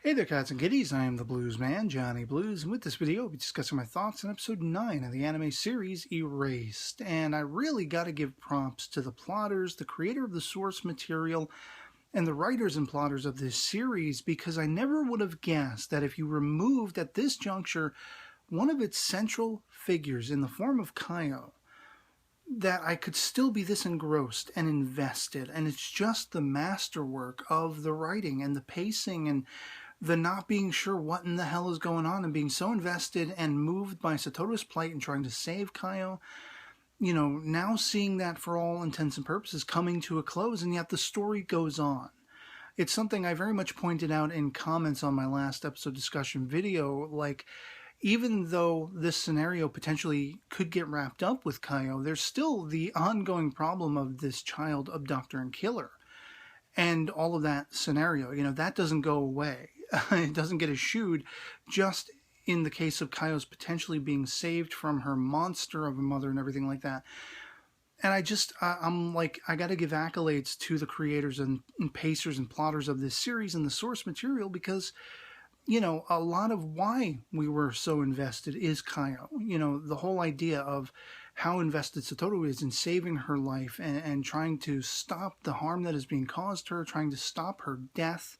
Hey there, cats and kitties. I am the Blues Man, Johnny Blues, and with this video, I'll be discussing my thoughts on episode 9 of the anime series Erased. And I really got to give props to the plotters, the creator of the source material, and the writers and plotters of this series, because I never would have guessed that if you removed at this juncture one of its central figures in the form of Kaio, that I could still be this engrossed and invested. And it's just the masterwork of the writing and the pacing and the not being sure what in the hell is going on and being so invested and moved by Satoru's plight and trying to save Kaio. You know, now seeing that for all intents and purposes coming to a close, and yet the story goes on. It's something I very much pointed out in comments on my last episode discussion video. Like, even though this scenario potentially could get wrapped up with Kaio, there's still the ongoing problem of this child abductor and killer. And all of that scenario, you know, that doesn't go away. It doesn't get eschewed just in the case of Kaio's potentially being saved from her monster of a mother and everything like that. And I'm like, I got to give accolades to the creators and pacers and plotters of this series and the source material, because, you know, a lot of why we were so invested is Kaio. You know, the whole idea of how invested Satoru is in saving her life and trying to stop the harm that is being caused her, trying to stop her death,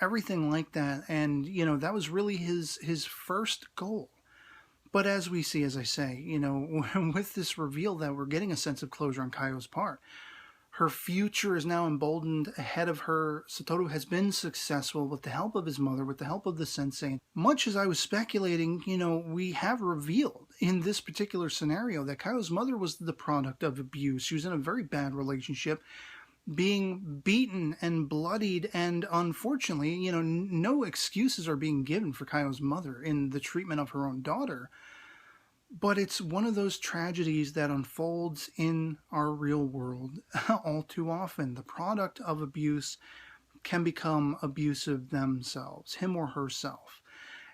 everything like that. And, you know, that was really his first goal. But as we see, as I say, you know, with this reveal that we're getting a sense of closure on Kaio's part, her future is now emboldened ahead of her. Satoru has been successful with the help of his mother, with the help of the sensei. Much as I was speculating, you know, we have revealed in this particular scenario that Kaio's mother was the product of abuse. She was in a very bad relationship, being beaten and bloodied, and unfortunately, you know, no excuses are being given for Kaio's mother in the treatment of her own daughter. But it's one of those tragedies that unfolds in our real world all too often. The product of abuse can become abusive themselves, him or herself.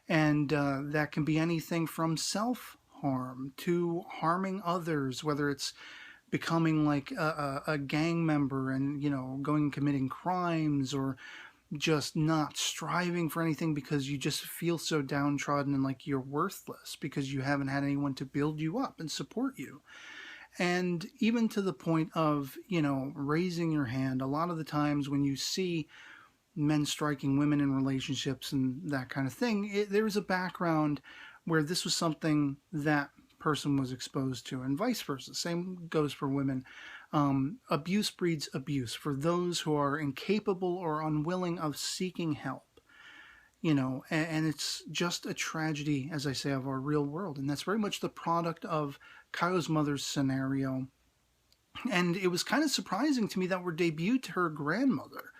And that can be anything from self-harm to harming others, whether it's becoming like a gang member and, you know, going and committing crimes, or just not striving for anything because you just feel so downtrodden and like you're worthless because you haven't had anyone to build you up and support you. And even to the point of, you know, raising your hand. A lot of the times when you see men striking women in relationships and that kind of thing, there is a background where this was something that person was exposed to, and vice versa. Same goes for women. Abuse breeds abuse for those who are incapable or unwilling of seeking help, you know, and it's just a tragedy, as I say, of our real world. And that's very much the product of Kaio's mother's scenario. And it was kind of surprising to me that we're debuted to her grandmother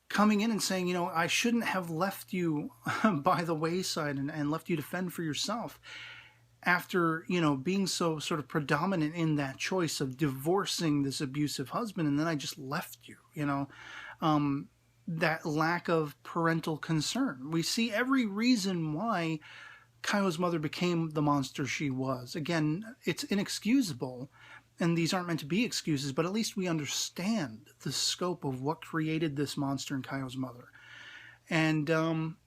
coming in and saying, you know, I shouldn't have left you by the wayside and left you to fend for yourself. After, you know, being so sort of predominant in that choice of divorcing this abusive husband, and then I just left you, you know, that lack of parental concern. We see every reason why Kaio's mother became the monster she was. Again, it's inexcusable, and these aren't meant to be excuses, but at least we understand the scope of what created this monster in Kaio's mother. And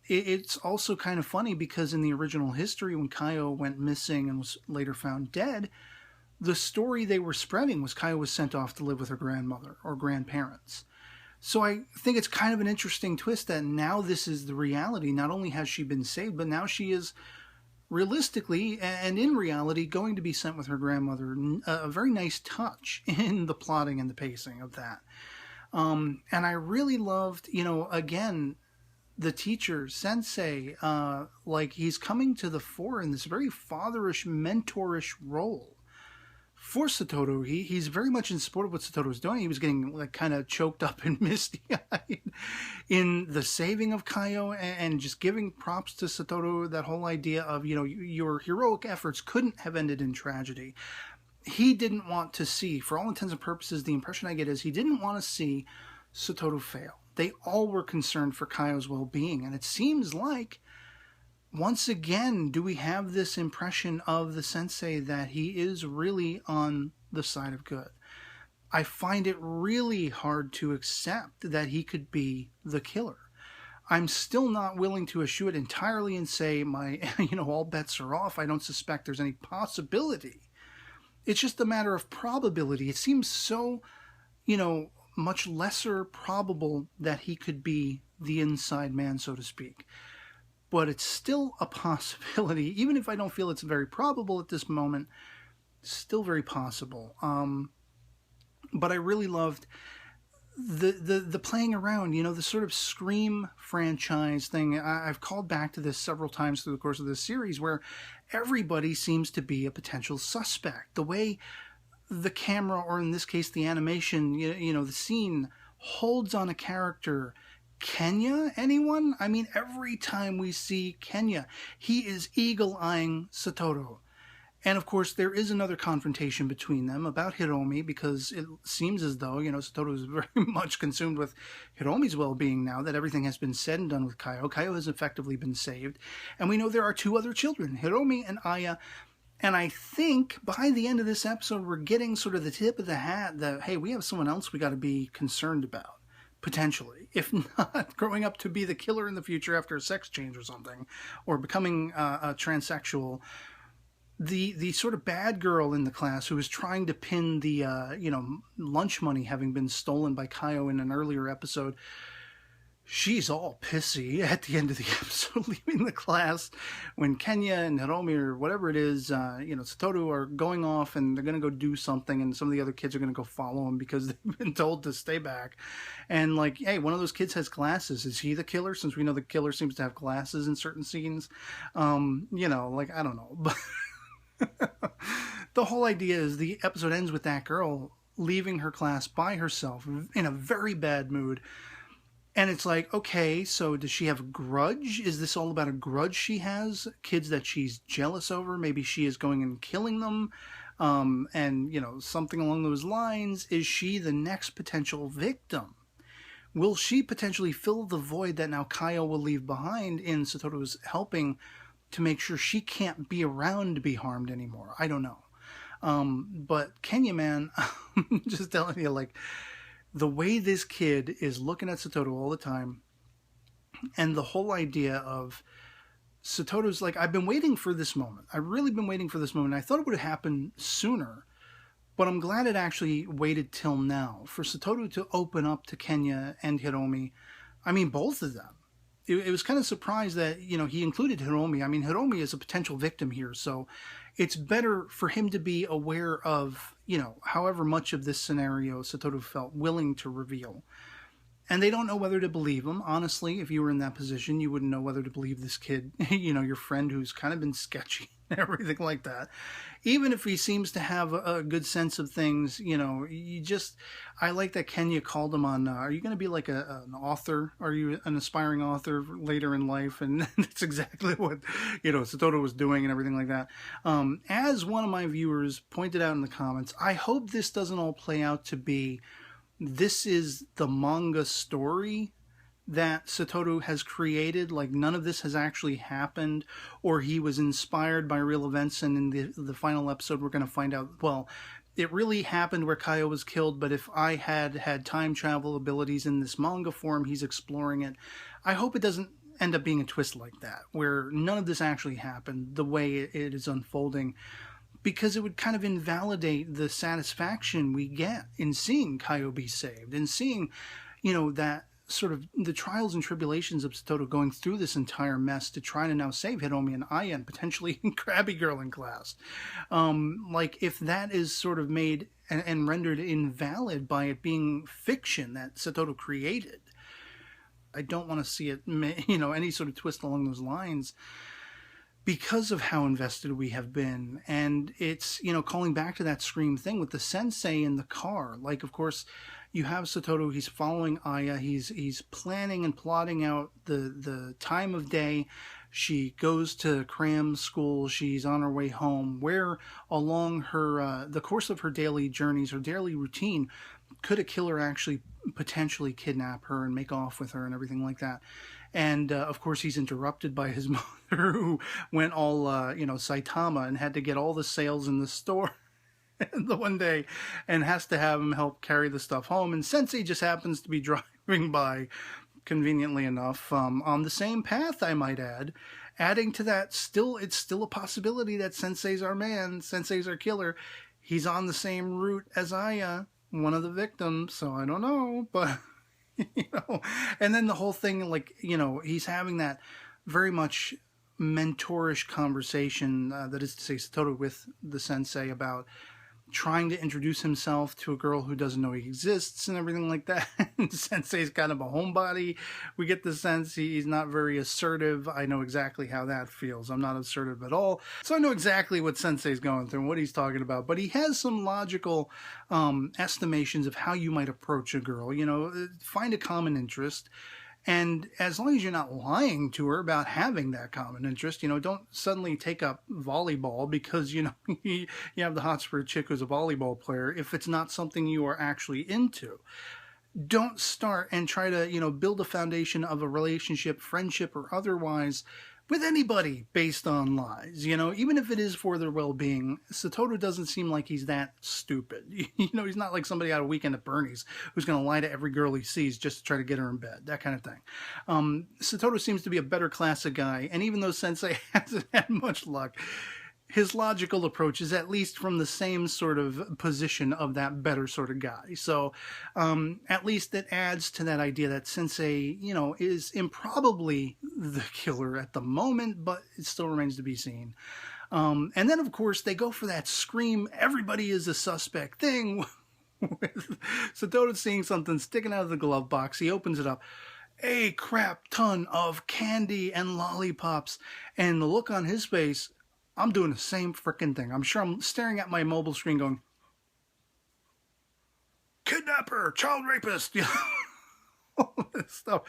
it's also kind of funny because in the original history, when Kaio went missing and was later found dead, the story they were spreading was Kaio was sent off to live with her grandmother or grandparents. So I think it's kind of an interesting twist that now this is the reality. Not only has she been saved, but now she is realistically and in reality going to be sent with her grandmother. A very nice touch in the plotting and the pacing of that. And I really loved, you know, again, the teacher, sensei, like he's coming to the fore in this very fatherish, mentorish role for Satoru. He's very much in support of what Satoru's doing. He was getting like kind of choked up and misty-eyed in the saving of Kaio and just giving props to Satoru. That whole idea of, you know, your heroic efforts couldn't have ended in tragedy. He didn't want to see, for all intents and purposes, the impression I get is he didn't want to see Satoru fail. They all were concerned for Kaio's well-being, and it seems like, once again, do we have this impression of the sensei that he is really on the side of good. I find it really hard to accept that he could be the killer. I'm still not willing to eschew it entirely and say all bets are off. I don't suspect there's any possibility. It's just a matter of probability. It seems so, much lesser probable that he could be the inside man, so to speak. But it's still a possibility, even if I don't feel it's very probable at this moment, still very possible. But I really loved the playing around, the sort of Scream franchise thing. I've called back to this several times through the course of this series, where everybody seems to be a potential suspect. The way the camera, or in this case the animation, the scene holds on a character. Kenya, anyone? I mean, every time we see Kenya, he is eagle-eyeing Satoru. And of course, there is another confrontation between them about Hiromi, because it seems as though, Satoru is very much consumed with Hiromi's well-being now that everything has been said and done with Kaio. Kaio has effectively been saved. And we know there are 2 other children, Hiromi and Aya. And I think by the end of this episode, we're getting sort of the tip of the hat that, hey, we have someone else we got to be concerned about. Potentially, if not growing up to be the killer in the future after a sex change or something, or becoming a transsexual. The sort of bad girl in the class who was trying to pin the lunch money having been stolen by Kaio in an earlier episode, she's all pissy at the end of the episode, leaving the class when Kenya and Hiromi, or whatever it is, Satoru, are going off and they're going to go do something, and some of the other kids are going to go follow them because they've been told to stay back. And hey, one of those kids has glasses. Is he the killer? Since we know the killer seems to have glasses in certain scenes. I don't know. But the whole idea is the episode ends with that girl leaving her class by herself in a very bad mood. And it's like, okay, so does she have a grudge? Is this all about a grudge she has? Kids that she's jealous over? Maybe she is going and killing them? Something along those lines. Is she the next potential victim? Will she potentially fill the void that now Kaio will leave behind in Satoru's helping to make sure she can't be around to be harmed anymore? I don't know. But Kenya, man, I'm just telling you, the way this kid is looking at Satoru all the time, and the whole idea of Satoru's I've been waiting for this moment. I've really been waiting for this moment. I thought it would have happened sooner, but I'm glad it actually waited till now for Satoru to open up to Kenya and Hiromi. I mean, both of them. It was kind of surprised that, he included Hiromi. I mean, Hiromi is a potential victim here, so it's better for him to be aware of, however much of this scenario Satoru felt willing to reveal. And they don't know whether to believe him. Honestly, if you were in that position, you wouldn't know whether to believe this kid, your friend who's kind of been sketchy and everything like that. Even if he seems to have a good sense of things, I like that Kenya called him on, are you going to be like an author? Are you an aspiring author later in life? And that's exactly what, Satoru was doing and everything like that. As one of my viewers pointed out in the comments, I hope this doesn't all play out to be, this is the manga story that Satoru has created. None of this has actually happened, or he was inspired by real events, and in the final episode we're going to find out, well, it really happened where Kaio was killed, but if I had time travel abilities in this manga form, he's exploring it. I hope it doesn't end up being a twist like that, where none of this actually happened the way it is unfolding, because it would kind of invalidate the satisfaction we get in seeing Kaio be saved, and seeing, that sort of the trials and tribulations of Satoru going through this entire mess to try to now save Hiromi and Aya and potentially Krabby Girl in class. If that is sort of made and rendered invalid by it being fiction that Satoru created, I don't want to see it, any sort of twist along those lines, because of how invested we have been. And it's, calling back to that Scream thing with the sensei in the car. Of course, you have Satoru, he's following Aya, he's planning and plotting out the time of day. She goes to cram school, she's on her way home, where along her the course of her daily journeys, her daily routine, could a killer actually potentially kidnap her and make off with her and everything like that. And of course he's interrupted by his mother, who went all Saitama and had to get all the sales in the store the one day, and has to have him help carry the stuff home. And Sensei just happens to be driving by, conveniently enough, on the same path, I might add, adding to that, it's still a possibility that Sensei's our man, Sensei's our killer. He's on the same route as Aya, one of the victims, so I don't know, but, you know, and then the whole thing, like, you know, he's having that very much mentorish conversation, that is to say, Satoru with the Sensei about trying to introduce himself to a girl who doesn't know he exists and everything like that. Sensei's kind of a homebody. We get the sense he's not very assertive. I know exactly how that feels. I'm not assertive at all. So I know exactly what Sensei's going through and what he's talking about. But he has some logical estimations of how you might approach a girl. You know, find a common interest. And as long as you're not lying to her about having that common interest, you know, don't suddenly take up volleyball because, you know, you have the hot for chick who's a volleyball player if it's not something you are actually into. Don't start and try to, you know, build a foundation of a relationship, friendship, or otherwise with anybody based on lies, you know, even if it is for their well-being. Satoru doesn't seem like he's that stupid. You know, he's not like somebody out of Weekend at Bernie's who's going to lie to every girl he sees just to try to get her in bed, that kind of thing. Satoru seems to be a better class of guy, and even though Sensei hasn't had much luck, his logical approach is at least from the same sort of position of that better sort of guy. So at least it adds to that idea that Sensei, you know, is improbably the killer at the moment, but it still remains to be seen. And then, of course, they go for that scream, everybody is a suspect thing, with Satoru seeing something sticking out of the glove box. He opens it up. A crap ton of candy and lollipops. And the look on his face, I'm doing the same freaking thing. I'm sure I'm staring at my mobile screen going, kidnapper, child rapist, you know, all this stuff.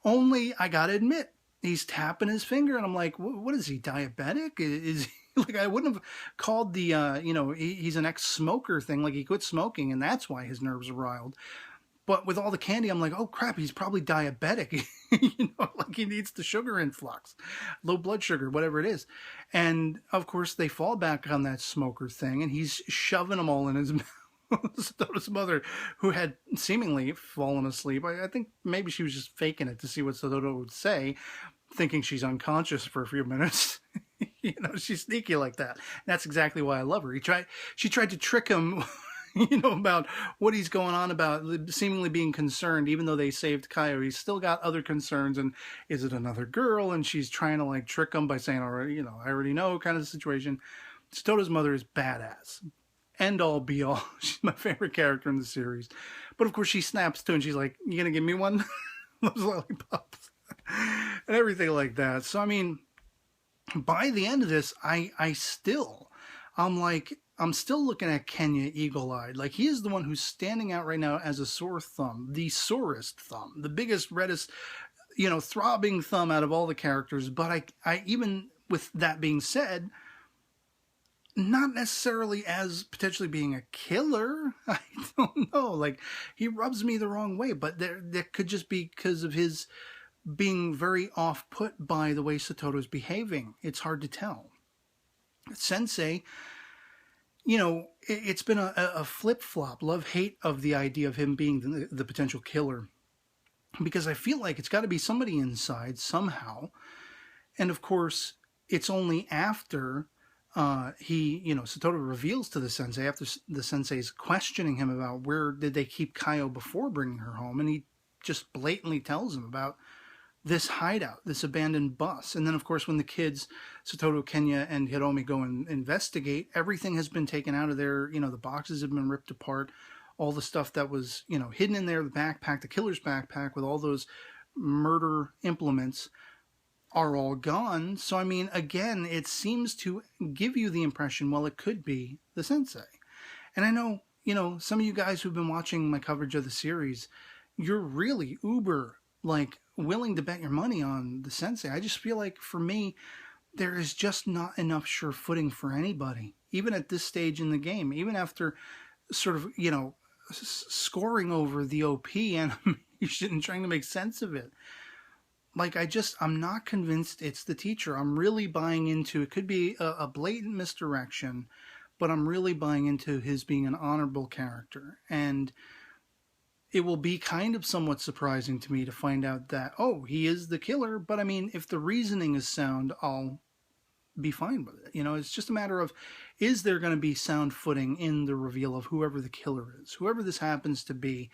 Only, I gotta admit, he's tapping his finger, and I'm like, what is he, diabetic? Is he, like, I wouldn't have called the, you know, he's an ex-smoker thing, like he quit smoking, and that's why his nerves are riled. But with all the candy, I'm like, oh crap, he's probably diabetic. You know, like he needs the sugar influx, low blood sugar, whatever it is. And of course, they fall back on that smoker thing, and he's shoving them all in his mouth. Satoru's mother, who had seemingly fallen asleep, I think maybe she was just faking it to see what Satoru would say, thinking she's unconscious for a few minutes. You know, she's sneaky like that. That's exactly why I love her. She tried to trick him. You know, about what he's going on about, seemingly being concerned, even though they saved Kaio, he's still got other concerns, and is it another girl? And she's trying to, like, trick him by saying, already, you know, I already know, kind of situation. Satoru's mother is badass. End all be all. She's my favorite character in the series. But of course she snaps too, and she's like, you gonna give me one? Those lollipops. And everything like that. So, I mean, by the end of this, I'm still looking at Kenya eagle-eyed. Like, he is the one who's standing out right now as a sore thumb, the sorest thumb, the biggest, reddest, you know, throbbing thumb out of all the characters. But I even with that being said, not necessarily as potentially being a killer. I don't know. Like, he rubs me the wrong way, but there could just be because of his being very off-put by the way Satoru's behaving. It's hard to tell. Sensei, you know, it's been a flip-flop, love-hate of the idea of him being the potential killer. Because I feel like it's got to be somebody inside somehow. And of course, it's only after Satoru reveals to the sensei, after the sensei's questioning him about where did they keep Kaio before bringing her home. And he just blatantly tells him about this hideout, this abandoned bus. And then, of course, when the kids, Satoru, Kenya, and Hiromi go and investigate, everything has been taken out of there. You know, the boxes have been ripped apart. All the stuff that was, you know, hidden in there, the backpack, the killer's backpack with all those murder implements are all gone. So, I mean, again, it seems to give you the impression, well, it could be the sensei. And I know, you know, some of you guys who've been watching my coverage of the series, you're really uber, like, willing to bet your money on the sensei. I just feel like, for me, there is just not enough sure footing for anybody, even at this stage in the game, even after sort of, you know, scoring over the OP animation and trying to make sense of it. Like, I'm not convinced it's the teacher. I'm really buying into, it could be a blatant misdirection, but I'm really buying into his being an honorable character. And it will be kind of somewhat surprising to me to find out that, oh, he is the killer. But I mean, if the reasoning is sound, I'll be fine with it. It's just a matter of, is there going to be sound footing in the reveal of whoever the killer is, whoever this happens to be.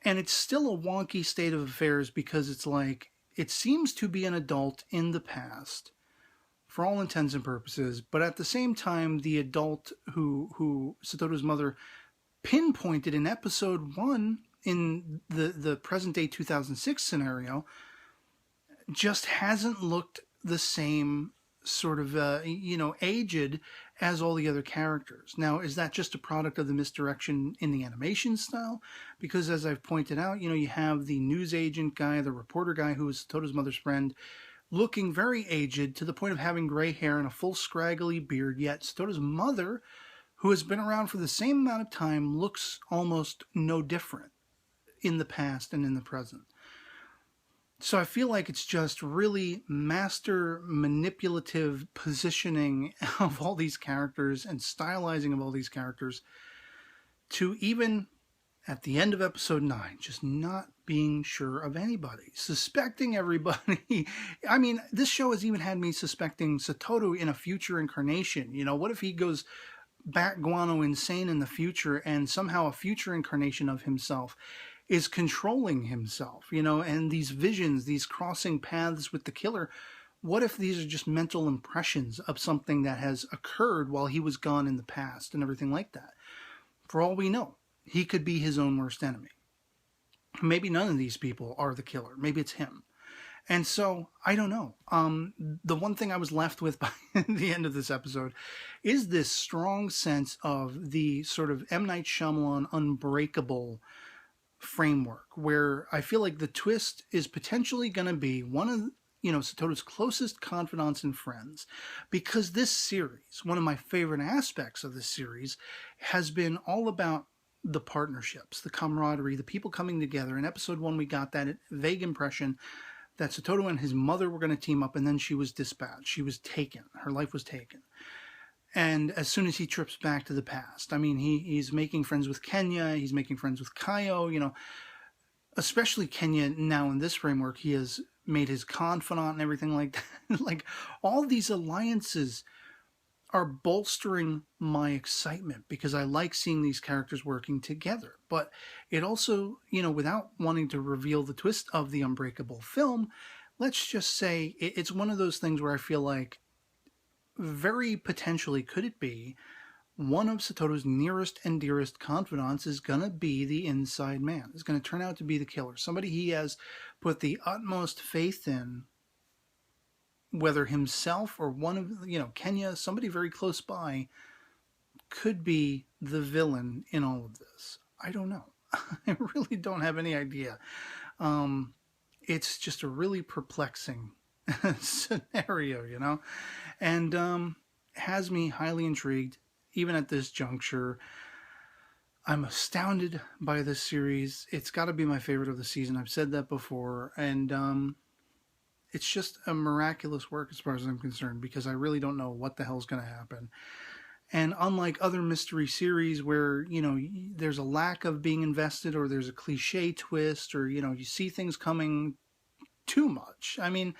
And it's still a wonky state of affairs because it's like, it seems to be an adult in the past for all intents and purposes, but at the same time, the adult who Satoru's mother pinpointed in episode 1 in the present day 2006 scenario just hasn't looked the same sort of aged as all the other characters. Now, is that just a product of the misdirection in the animation style? Because as I've pointed out, you have the news agent guy, the reporter guy who is Satoru's mother's friend, looking very aged to the point of having gray hair and a full scraggly beard, yet Satoru's mother, who has been around for the same amount of time, looks almost no different in the past and in the present. So I feel like it's just really master manipulative positioning of all these characters and stylizing of all these characters to even at the end of episode 9, just not being sure of anybody, suspecting everybody. I mean, this show has even had me suspecting Satoru in a future incarnation. What if he goes bat guano insane in the future and somehow a future incarnation of himself is controlling himself, and these visions, these crossing paths with the killer, what if these are just mental impressions of something that has occurred while he was gone in the past and everything like that? For all we know, he could be his own worst enemy. Maybe none of these people are the killer. Maybe it's him. And so, I don't know. The one thing I was left with by the end of this episode is this strong sense of the sort of M. Night Shyamalan Unbreakable framework, where I feel like the twist is potentially going to be one of Satoru's closest confidants and friends, because this series, one of my favorite aspects of this series, has been all about the partnerships, the camaraderie, the people coming together. In episode 1, we got that vague impression that Satoru and his mother were going to team up, and then she was dispatched. She was taken. Her life was taken. And as soon as he trips back to the past, I mean, he's making friends with Kenya, he's making friends with Kaio, especially Kenya now in this framework, he has made his confidant and everything like that. Like, all these alliances are bolstering my excitement because I like seeing these characters working together. But it also, without wanting to reveal the twist of the Unbreakable film, let's just say it's one of those things where I feel like very potentially could it be one of Satoru's nearest and dearest confidants is going to be the inside man, is going to turn out to be the killer, somebody he has put the utmost faith in, whether himself or one of, Kenya, somebody very close by, could be the villain in all of this. I don't know. I really don't have any idea. It's just a really perplexing scenario, and has me highly intrigued, even at this juncture. I'm astounded by this series. It's got to be my favorite of the season. I've said that before, and it's just a miraculous work as far as I'm concerned, because I really don't know what the hell's going to happen. And unlike other mystery series where, there's a lack of being invested, or there's a cliche twist, or, you see things coming too much. I mean,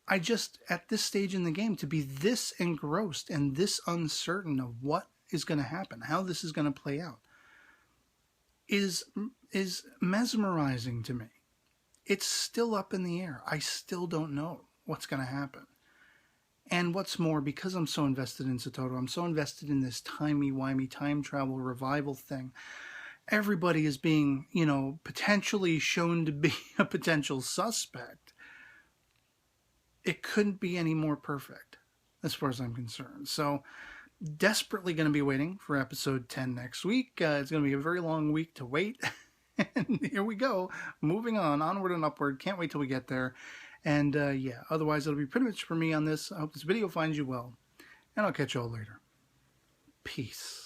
I just, at this stage in the game, to be this engrossed and this uncertain of what is going to happen, how this is going to play out, is mesmerizing to me. It's still up in the air. I still don't know what's going to happen. And what's more, because I'm so invested in Satoru, I'm so invested in this timey-wimey time travel revival thing, everybody is being, potentially shown to be a potential suspect. It couldn't be any more perfect, as far as I'm concerned. So, desperately going to be waiting for episode 10 next week. It's going to be a very long week to wait. And here we go, moving on, onward and upward. Can't wait till we get there. And yeah, otherwise it'll be pretty much for me on this. I hope this video finds you well, and I'll catch you all later. Peace.